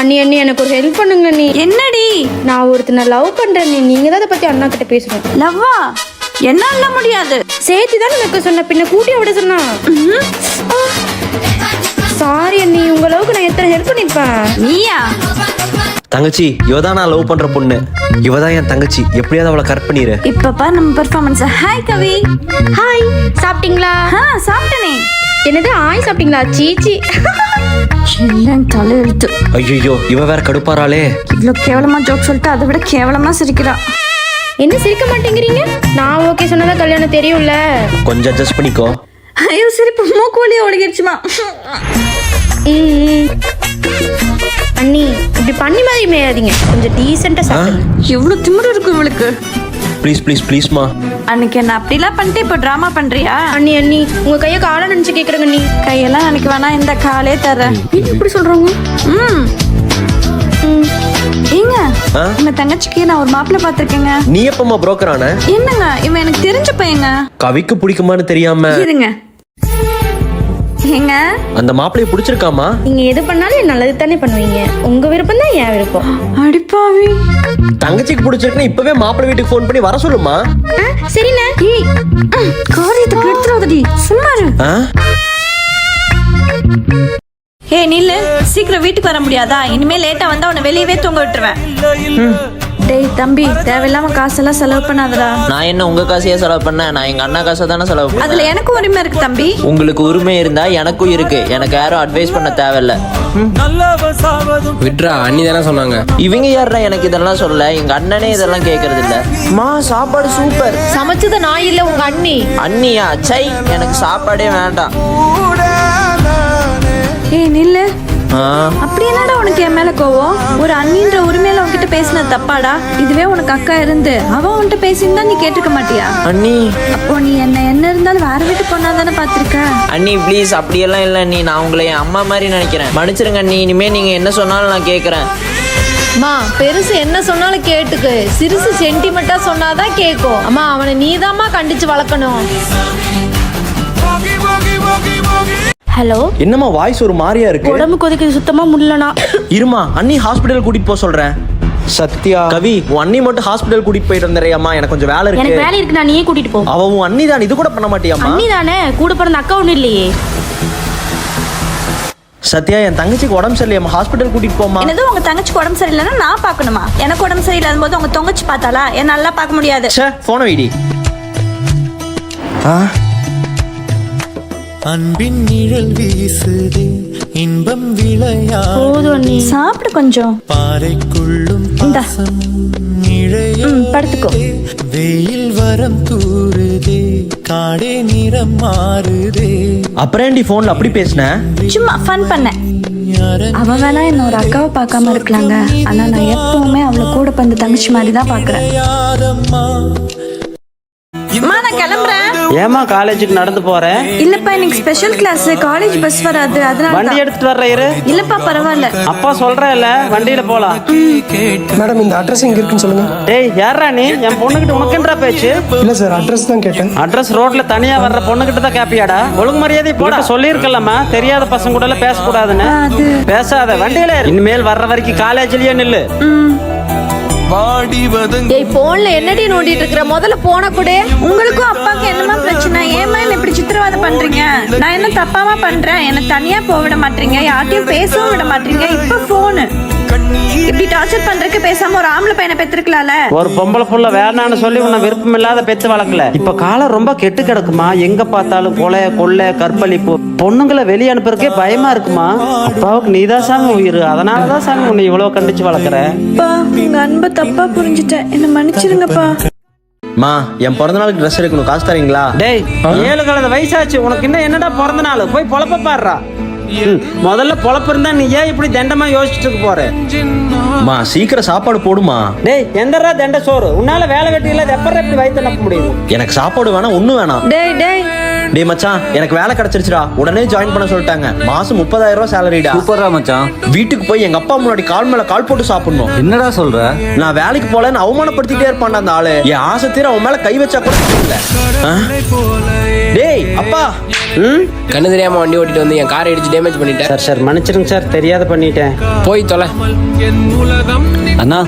அண்ணி அண்ணி எனக்கு ஒரு ஹெல்ப் பண்ணுங்க நீ. என்னடி? நான் ஒருத்தனை லவ் பண்றேன் நீ. நீங்க தான் அதை பத்தி அண்ணா கிட்ட பேசணும். லவ்வா? என்னால முடியாது. சேர்த்து தான் எனக்கு சொன்ன, பின்ன கூட்டிய விட சொன்னா. சாரி அண்ணி, உங்க அளவுக்கு நான் எத்தனை ஹெல்ப் பண்ணிருப்பேன். நீயா? தங்கச்சி, இவதான் நான் லவ் பண்ற பொண்ணு. இவதான் என் தங்கச்சி. எப்படியாவது அவளை கரெக்ட் பண்ணிரு. இப்பப்பா நம்ம பெர்ஃபார்மன்ஸ். ஹாய் கவி. ஹாய், சாப்பிட்டீங்களா? சாப்பிட்டனே. என்னது ஹாய் சாப்பிட்டீங்களா? சீச்சி. இல்லைன்னு தலையெழுத்து. ஐயோ, இவ வேற கடுப்பாராளே. இவ்வளோ கேவலமா ஜோக் சொல்லிட்டு அதை விட கேவலமா சிரிக்கிறா. என்ன சிரிக்க மாட்டேங்கிறீங்க? நான் ஓகே சொன்னதா கல்யாணம் தெரியும்ல. கொஞ்சம் அட்ஜஸ்ட் பண்ணிக்கோ. ஐயோ சிரிப்பு மூக்கு வழியா ஒழுகிடுச்சுமா. அண்ணி இப்படி பண்ணி மாதிரி மேயாதீங்க, கொஞ்சம் டீசெண்டா சாப்பிடுங்க. எவ்வளவு திமிரு இருக்கும் இவளுக்கு. ப்ளீஸ் ப்ளீஸ் ப்ளீஸ்மா. அன்னைக்கு என்ன அப்படிலாம் பண்ணிட்டு இப்போ ட்ராமா பண்றியா? அண்ணி அண்ணி உங்க கையை காலை நினைச்சு கேக்குறேங்க. நீ கையெல்லாம் நினைக்க வேணா, இந்த காலே தர்றேன். இப்படி சொல்றாங்க. ஏங்க, உங்க தங்கச்சிக்கு நான் ஒரு மாப்பிள்ளை பாத்திருக்கேங்க. நீ எப்பமா புரோக்கர் ஆன? என்னங்க இவன் எனக்கு தெரிஞ்ச பையங்க. கவிக்கு பிடிக்குமான்னு தெரியாம இருங்க. ஏங்க, அந்த மாப்பிளைய பிடிச்சிருக்காமா? நீங்க எது பண்ணாலும் நல்லது தானே பண்ணுவீங்க. உங்க விருப்பம் தான் என் விருப்பம். அடிப்பாவி. தங்கச்சிக்கு பிடிச்சிருக்குன்னு இப்பவே மாப்பிள்ளை வீட்டுக்கு ஃபோன் பண்ணி வர சொல்லுமா. சரிண்ணே. காரியத்தை கெடுத்துறாதடி, சும்மா இரு. ஏய் நில்லு, சீக்கிரம் வீட்டுக்கு வர முடியாதா? இனிமே லேட்டா வந்தா உன்னை வெளியவே தூங்க விட்டுருவேன். டேய் தம்பி, தேவையில்லாம காசெல்லாம் செலவு பண்ணாதடா. நான் என்ன உங்க காசையே செலவு பண்ணேன்? நான் எங்க அண்ணா காசை தானே செலவு பண்ணேன். அதுல எனக்கு உரிமை இருக்கு தம்பி. உங்களுக்கு உரிமை இருந்தா எனக்கும் இருக்கு. எனக்கு யாரும் அட்வைஸ் பண்ண தேவையில்ல. விட்ரா, அண்ணி தானே சொன்னாங்க. இவங்க யாரா எனக்கு இதெல்லாம் சொல்ல? எங்க அண்ணனே இதெல்லாம் கேக்குறது இல்ல. மா சாப்பாடு சூப்பர். சமைச்சது நான் இல்ல, உங்க அண்ணி. அண்ணியா? சை, எனக்கு சாப்பாடே வேண்டாம். ஏய் நில்லு. அப்படி என்னடா உனக்கு என் மேல கோவம்? ஒரு அண்ணின்ற உரிமையில உன்கிட்ட பேசினது தப்பாடா? இதுவே உனக்கு அக்கா இருந்து அவ உன்கிட்ட பேசியிருந்தா நீ கேட்டுக்க மாட்டியா? அண்ணி, அப்போ நீ என்ன இருந்தாலும் வேற வீட்டு பொண்ணா தானே பாத்திருக்க. அண்ணி ப்ளீஸ், அப்படியெல்லாம் இல்ல அண்ணி. நான் உங்களை என் அம்மா மாதிரி நினைக்கிறேன். மன்னிச்சிருங்க அண்ணி. இனிமே நீங்க என்ன சொன்னாலும் நான் கேக்குறேன். அம்மா, பெருசு என்ன சொன்னாலும் கேட்டுக்கு, சிறுசு சென்டிமெண்டா சொன்னாதான் கேட்கும். அம்மா, அவனை நீதாம்மா கண்டிச்சு வளர்க்கணும். ஹலோ. என்னம்மா வாய்ஸ் ஒரு மாதிரியா இருக்கு? உடம்பு கொதிக்குது, சுத்தமா முடியலனா. இருமா, அண்ணி ஹாஸ்பிடல் கூட்டிட்டு போக சொல்றேன். சத்யா, கவி, உன் அண்ணி மட்டும் ஹாஸ்பிடல் கூட்டிட்டு போயிட்டு வந்துறியாமா? எனக்கு கொஞ்சம் வேலை இருக்கு. எனக்கு வேலை இருக்கு, நான் நீயே கூட்டிட்டு போ. அவ உன் அண்ணி தான், இது கூட பண்ண மாட்டியாமா? அண்ணி தானே, கூட பிறந்த அக்கா ஒண்ணு இல்லையே. சத்யா, என் தங்கச்சிக்கு உடம்பு சரியில்லையாமா, ஹாஸ்பிடல் கூட்டிட்டு போமா. என்னது உங்க தங்கச்சிக்கு உடம்பு சரியில்லைன்னா நான் பாக்கணுமா? எனக்கு உடம்பு சரியில்லாத போது உங்க தங்கச்சி பார்த்தாளா? என்னால பார்க்க முடியாது. போன வீடி. அன்பின் நிழல் வீசுதே, இன்பம் விளையாடு. சாப்பிடு கொஞ்சம். பாறைக்குள்ளும் பாசம் படுத்துக்கோ. வெயில் வரம் தூறுதே, காடே நிறம் மாறுதே. அப்புறம் போன்ல அப்படி பேசின? சும்மா ஃபன் பண்ணேன். அவ வேணா என்ன ஒரு அக்காவை பார்க்காம இருக்கலாங்க, ஆனா நான் எப்பவுமே அவளை கூட பந்து தங்கச்சி மாதிரி தான் பாக்குறேன். நான் கிளம்புறேன். ஏமா காலேஜுக்கு நடந்து போறேன்? இல்லப்பா, எனக்கு ஸ்பெஷல் கிளாஸ், காலேஜ் பஸ் வராது, அதனால வண்டி எடுத்துட்டு வர்ற இரு. இல்லப்பா பரவாயில்ல. அப்பா சொல்றேன்ல, வண்டியில போலாம். மேடம், இந்த அட்ரஸ் எங்க இருக்குன்னு சொல்லுங்க. டேய் யாரா நீ? என் பொண்ணுகிட்ட உனக்குன்றா பேச்சு? இல்ல சார், அட்ரஸ் தான் கேட்டேன். அட்ரஸ் ரோட்ல தனியா வர்ற பொண்ணுகிட்ட தான் கேப்பியாடா? ஒழுங்கு மரியாதை போட சொல்லிருக்கலாமா, தெரியாத பசங்க கூட எல்லாம் பேசக்கூடாதுன்னு. பேசாத, வண்டியில இனிமேல் வர்ற வரைக்கும் காலேஜ்லயே நில்லு. ஏய், போன்ல என்னடி நோண்டிட்டு இருக்கிற? முதல்ல போன கூட. உங்களுக்கும் அப்பாவுக்கு என்னமா பிரச்சனை? ஏமா என்ன இப்படி சித்திரவாதம் பண்றீங்க? நான் என்ன தப்பாவா பண்றேன்? என்ன தனியா போக விட மாட்டீங்க, யார்ட்டையும் பேசவும் விட மாட்டீங்க. இப்ப போனு இப்படி டார்ச்சர் பண்றதுக்கு பேசாம ஒரு ஆம்பளை பையனை பெற்றிருக்கலாம்ல. ஒரு பொம்பளை புள்ள வேணான்னு சொல்லி உன்னை விருப்பம் இல்லாத பெத்து வளர்க்கல. இப்ப காலம் ரொம்ப கெட்டு கிடக்குமா. எங்க பார்த்தாலும் கொலை கொள்ளை கற்பழிப்பு. பொண்ணுங்களை வெளியே அனுப்புறதுக்கே பயமா இருக்குமா. அப்பாவுக்கு நீதான் சாமி உயிர், அதனாலதான் சாமி உன்னை இவ்வளவு கண்டிச்சு வளர்க்குற. உங்க அன்பை தப்பா புரிஞ்சுட்டேன், என்ன மன்னிச்சிருங்கப்பா. மா, என் பிறந்த நாளுக்கு ட்ரெஸ் எடுக்கணும், காசு தரீங்களா? டேய், 7 கலந்த வயசாச்சு உனக்கு, இன்னும் என்னடா பிறந்த நாள்? போய் பொழப்ப பாடுறா. முதல்ல பொழப்பு இருந்தா நீ ஏன் இப்படி தண்டமா யோசிச்சுட்டு போற? மா, சீக்கிரம் சாப்பாடு போடுமா. டேய், எந்தரா தண்ட சோறு? உன்னால வேலை வெட்டி இல்ல, எப்பறம் இப்படி வயிற்று நம்ப முடியும்? எனக்கு சாப்பாடு வேணாம், ஒண்ணும் வேணாம். டேய் மச்சான், எனக்கு வேலை கிடைச்சிருச்சுடா, உடனே ஜாயின் பண்ண சொல்லிட்டாங்க. மாசம் 30,000 ரூபாய் சேலரிடா. சூப்பரா மச்சான். வீட்டுக்கு போய் எங்க அப்பா முன்னாடி கால் மேல கால் போட்டு சாப்பிடணும். என்னடா சொல்ற? நான் வேலைக்கு போலன்னு அவமானப்படுத்திட்டே இருப்பான் அந்த ஆளு. என் ஆசை தீர அவன் மேல கை வச்சா கூட இல்ல. டேய், அப்பா. கண்ணு தெரியாம வண்டி ஓட்டிட்டு வந்து என் காரை இடிச்சு டேமேஜ் பண்ணிட்டேன். சார் மன்னிச்சிருங்க சார், தெரியாத பண்ணிட்டேன். போய் தொலை. அண்ணா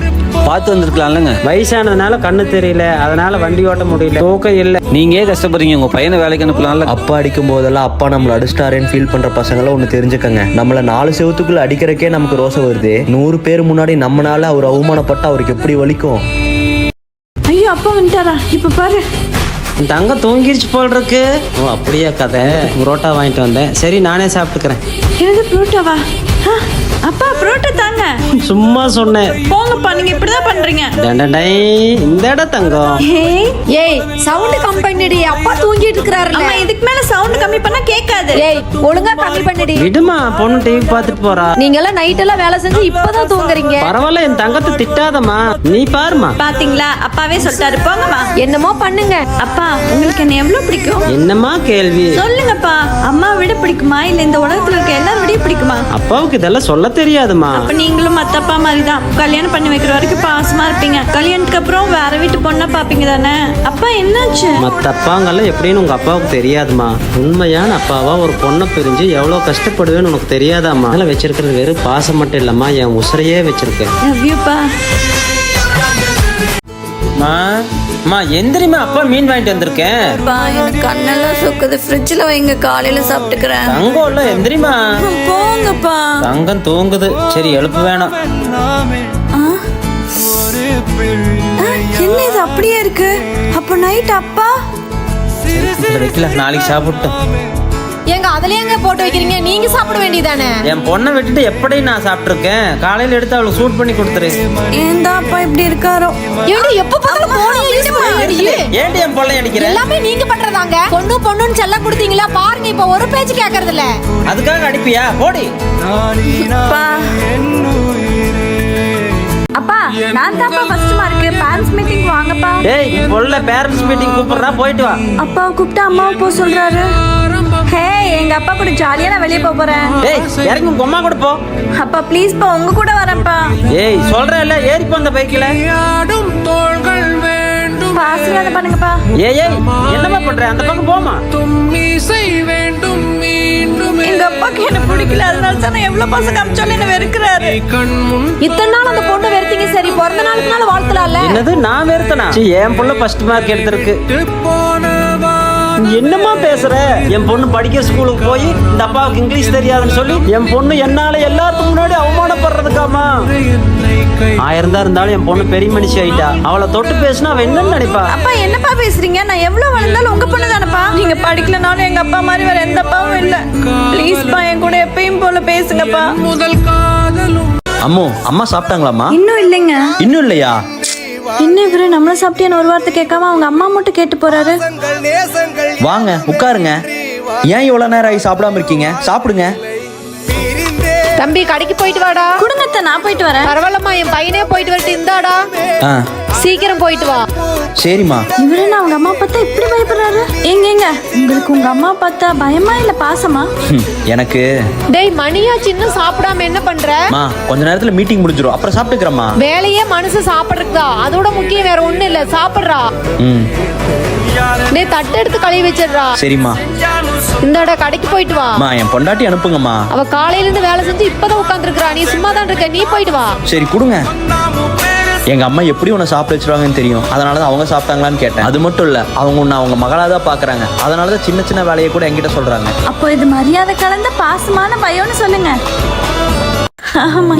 பார்த்து வந்திருக்கலாம்லங்க. வயசானதுனால கண்ணு தெரியல, அதனால வண்டி ஓட்ட முடியல. தூக்கம் இல்லை. நீங்க ஏன் கஷ்டப்படுறீங்க? உங்க பையனை வேலைக்கு அனுப்பலாம்ல. அப்பா அடிக்கும் போதெல்லாம் அப்பா நம்மள அடிச்சிட்டாரேன்னு ஃபீல் பண்ற பசங்களை ஒண்ணு தெரிஞ்சுக்கங்க. நம்மள 4 செவத்துக்குள்ள அடிக்கிறக்கே நமக்கு ரோசை வருது. 100 பேர் முன்னாடி நம்மனால அவர் அவமானப்பட்ட அவருக்கு எப்படி வலிக்கும்? ஐயோ அப்பா வந்துட்டாரா? இப்ப பாரு. தங்க தூங்கிருச்சு போல் இருக்கு. ஓ அப்படியே கதை. புரோட்டா வாங்கிட்டு வந்தேன். சரி நானே சாப்பிட்டுக்கிறேன். என்னது புரோட்டாவா? அப்பா புரோட்டா தாங்க. சும்மா சொன்னேன். போங்கப்பா, நீங்க இப்படிதான் பண்றீங்க. இந்த இடம் தங்கம். ஏய் சவுண்ட் கம்மி பண்ணிடு, அப்பா தூங்கிட்டு இருக்காருல்ல. அம்மா இதுக்கு மேல சவுண்ட் கம்மி பண்ணா கேட்காது. ஏய் ஒழுங்கா கம்மி பண்ணிடு. விடுமா, பொண்ணு டிவி பார்த்துட்டு போறா. நீங்க எல்லாம் நைட் எல்லாம் வேலை செஞ்சு இப்பதான் தூங்குறீங்க. பரவாயில்ல, என் தங்கத்தை திட்டாதம்மா. நீ பாருமா. பாத்தீங்களா, அப்பாவே சொல்லிட்டாரு போங்கம்மா. என்னமோ பண்ணுங்க. அப்பா உங்களுக்கு என்ன எவ்வளவு பிடிக்கும்? என்னம்மா கேள்வி? சொல்லுங்கப்பா. அம்மா விட பிடிக்குமா இல்ல இந்த உலகத்துல இருக்க எல்லாரும் விட பிடிக்குமா? அப்பாவுக்கு இதெல்லாம் சொல்ல தெரியாதுமா. அப்ப நீங்களும் மத்தப்பா மாதிரிதான். கல்யாணம் பண்ணி வைக்கிற வரைக்கும் பாசமா இருப்பீங்க. கல்யாணத்துக்கு அப்புறம் வேற வீட்டு பொண்ணா பாப்பீங்க தானே. அப்பா என்னாச்சு? மத்த அப்பாங்கெல்லாம் எப்படின்னு உங்க அப்பாவுக்கு தெரியாதுமா. உண்மையான அப்பாவா ஒரு பொண்ணை பிரிஞ்சு எவ்வளவு கஷ்டப்படுவேன்னு உனக்கு தெரியாதாம்மா. அதெல்லாம் வச்சிருக்கிறது வெறும் பாசம் மட்டும் இல்லம்மா, என் உசுரையே வச்சிருக்கேன். லவ் யூ பா. அம்மா எந்திரிமா, அப்பா மீன் வாங்கிட்டு வந்திருக்கேன். எனக்கு கண்ணெல்லாம் சொக்குது. ஃப்ரிட்ஜ்ல வைங்க, காலையில சாப்பிட்டுக்கிறேன். தங்கம்ல எந்திரிமா. போங்கப்பா. தங்கம் தூங்குது. சரி எழுப்பு வேணாம். என்ன இது அப்படியே இருக்கு? அப்ப நைட் அப்பா வைக்கல, நாளைக்கு சாப்பிட்டோம். ஏங்க அதுலயேங்க போட்டு வைக்கிறீங்க, நீங்க சாப்பிட வேண்டியதானே. என் பொண்ணை விட்டுட்டு எப்படி நான் சாப்பிட்டுருக்கேன். காலையில எடுத்து அவளுக்கு சூட் பண்ணி கொடுத்துரு. ஏன்டா அப்பா இப்படி இருக்காரோ? ஏங்க எப்ப பார்த்தாலும் போனே யூஸ் பண்ணுவீங்க. ஏன்டி என் பொண்ணை அடிக்கிற? எல்லாமே நீங்க பண்றதாங்க. பொண்ணுன்னு செல்ல கொடுத்தீங்களா பாருங்க, இப்ப ஒரு பேச்சு கேக்குறது இல்ல. அதுக்காக அடிப்பியா? போடி. அப்பா நான் தான்ப்பா ஃபர்ஸ்ட் மார்க். பேரண்ட்ஸ் மீட்டிங் வாங்கப்பா. டேய் பொல்ல பேரண்ட்ஸ் மீட்டிங் கூப்பிடுறா, போயிட்டு வா. அப்பா கூப்பிட்டு அம்மாவை போ சொல்றாரு. ஹே எங்க அப்பா கூட ஜாலியா நான் வெளியே போறேன். டேய் இறங்கி உங்க அம்மா கூட போ. அப்பா ப்ளீஸ் பா, உங்க கூட வரேன்ப்பா. ஏய் சொல்றேன்ல, ஏறி போ அந்த பைக்ல. ஆசீர்வாதம் பண்ணுங்கப்பா. ஏய் என்னமா பண்ற? அந்த பக்கம் போமா. எங்க அப்பாக்கு என்ன பிடிக்கல, அதனால தான் எவ்வளவு பாசம் காமிச்சாலும் என்ன வெறுக்கிறாரு. இத்தனை நாள் அந்த பொண்ணு வெறுத்தீங்க, சரி பிறந்த நாளுக்குனால வாழ்த்தலாம்ல. என்னது நான் வெறுத்தனா? என் பொண்ணு ஃபர்ஸ்ட் மார்க் எடுத்திருக்கு. என்னமா பேசுற? என் பொண்ணு படிக்கிற ஸ்கூலுக்கு போய் இந்த அப்பாவுக்கு இங்கிலீஷ் தெரியாதுன்னு சொல்லி என் பொண்ணு என்னால எல்லாத்துக்கும் முன்னாடி அவமானப்படுறதுக்காமா? 1000 தான் இருந்தாலும் என் பொண்ணு பெரிய மனுஷி ஆயிட்டா. அவளை தொட்டு பேசினா அவ என்னன்னு நினைப்பா? அப்பா என்னப்பா பேசுறீங்க? நான் எவ்வளவு வளர்ந்தாலும் உங்க பொண்ணு தானப்பா. நீங்க படிக்கலனாலும் எங்க அப்பா மாதிரி வேற எந்த அப்பாவும் இல்ல. ப்ளீஸ் பா, என் கூட எப்பயும் போல பேசுங்கப்பா. அம்மா சாப்பிட்டாங்களாம்மா? இன்னும் இல்லைங்க. இன்னும் இல்லையா? இன்னும் இவரு நம்மள சாப்பிட்டேன்னு ஒரு வார்த்தை கேட்காம அவங்க அம்மா மட்டும் கேட்டு போறாரு. வாங்க உட்காருங்க. ஏன் இவ்வளவு நேரம் ஆகி சாப்பிடாம இருக்கீங்க? சாப்பிடுங்க. தம்பி கடைக்கு போயிட்டு வாடா. குடும்பத்தை நான் போயிட்டு வரேன். பரவாயில்லம்மா, என் பையனே போயிட்டு வரட்டு. இந்தாடா சீக்கிரம் போயிட்டு வா. சரிம்மா. இவரு நான் அவங்க அம்மா பார்த்தா இப்படி பயப்படுறாரு. எங்க உங்களுக்கு உங்க அம்மா பார்த்தா பயமா இல்ல பாசமா? எனக்கு டேய் மணியா, சின்ன சாப்பிடாம என்ன பண்ற? கொஞ்ச நேரத்துல மீட்டிங் முடிஞ்சிரும், அப்புறம் சாப்பிட்டுக்கிறேம்மா. வேலையே மனுஷன் சாப்பிடுறதுதா, அதோட முக்கியம் வேற ஒண்ணு இல்ல. சாப்பிடுறா. டேய் தட்டு எடுத்து கழுவி வச்சிடுறா. சரிம்மா. இந்தாடா கடைக்கு போயிட்டு வா. என் பொண்டாட்டி அனுப்புங்கம்மா. அவ காலையில இருந்து வேலை செஞ்சு இப்பதான் உட்கார்ந்துருக்கா. நீ சும்மா தான் இருக்க, நீ போயிட்டு வா. சரி கொடுங்க. எங்க அம்மா எப்படி உன்னை சாப்பிட வச்சிருவாங்கன்னு தெரியும், அதனாலதான் அவங்க சாப்பிட்டாங்களான்னு கேட்டேன். அது மட்டும் இல்ல, அவங்க உன்னை அவங்க மகளாதான் பாக்குறாங்க, அதனாலதான் சின்ன சின்ன வேலையை கூட என்கிட்ட சொல்றாங்க. அப்போ இது மரியாதை கலந்த பாசமான பயம்னு சொல்லுங்க.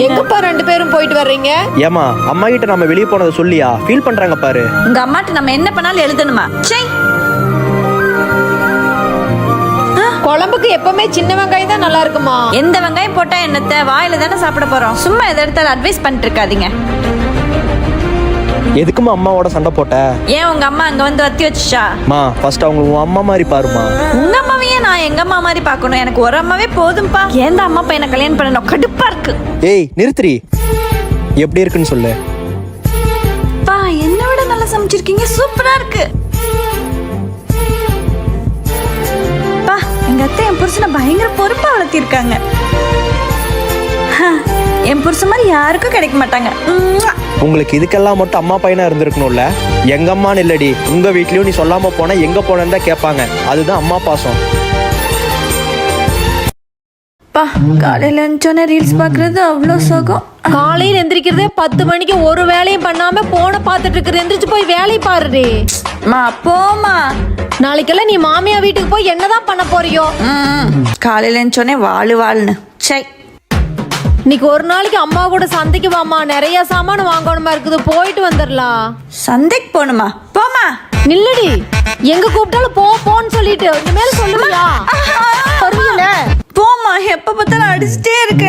எங்கப்பா 2 பேரும் போயிட்டு வர்றீங்க? ஏமா அம்மா கிட்ட நம்ம வெளியே போனதை சொல்லியா? ஃபீல் பண்றாங்க பாரு. உங்க அம்மாட்ட நம்ம என்ன பண்ணாலும் எழுதணுமா? குழம்புக்கு எப்பவுமே சின்ன வெங்காயம் தான் நல்லா இருக்குமா? எந்த வெங்காயம் போட்டா என்னத்த, வாயில தானே சாப்பிட போறோம். சும்மா எதை எடுத்தாலும் அட்வைஸ் பண்ணிட்டு இருக்காதீங்க. எதுக்குமா அம்மாவோட சண்டை போட்ட? ஏன் உங்க அம்மா அங்க வந்து வத்தி வச்சுச்சா? ஃபர்ஸ்ட் அவங்க உன் அம்மா மாதிரி பாருமா. உங்க அம்மாவையே நான் எங்க அம்மா மாதிரி பாக்கணும்? எனக்கு ஒரு அம்மாவே போதும்பா. ஏன் அம்மா பையனை கல்யாணம் பண்ணணும்? கடுப்பா இருக்கு. ஏய் நிறுத்துறி. எப்படி இருக்குன்னு சொல்லு. பா என்ன விட நல்லா சமைச்சிருக்கீங்க, சூப்பரா இருக்கு. பா எங்க அத்தை என் புருஷனை பயங்கர பொறுப்பா வளர்த்திருக்காங்க. என் புருஷன் மாதிரி யாருக்கும் கிடைக்க மாட்டாங்க. உங்களுக்கு இதுக்கெல்லாம் மட்டும் அம்மா பையனா இருந்திருக்கணும்ல. எங்க அம்மான்னு இல்லடி, உங்க வீட்லயும் நீ சொல்லாம போனா எங்க போனேன்னு தான் கேட்பாங்க. அதுதான் அம்மா பாசம். காலையில எழுந்தோன்னே ரீல்ஸ் பாக்குறது அவ்வளோ சுகம். காலையில் எந்திரிக்கிறதே 10 மணிக்கு ஒரு வேலையும் பண்ணாம போனை பார்த்துட்டு இருக்கிற, எந்திரிச்சு போய் வேலையை பாருடி. மா போமா, நாளைக்கெல்லாம் நீ மாமியா வீட்டுக்கு போய் என்னதான் பண்ண போறியோ? காலையில எழுந்தோன்னே வாழ்னு சை. இன்னைக்கு ஒரு நாளைக்கு அம்மா கூட சந்தைக்கு வாமா, நிறைய சாமான் வாங்கணுமா இருக்குது, போயிட்டு வந்துடலாம். சந்தைக்கு போகணுமா? போமா. நில்லடி, எங்க கூப்பிட்டாலும் போன்னு சொல்லிட்டு இனிமேல் சொல்லுவியா? வருவீல போமா, எப்ப பார்த்தாலும் அடிச்சுட்டே இருக்க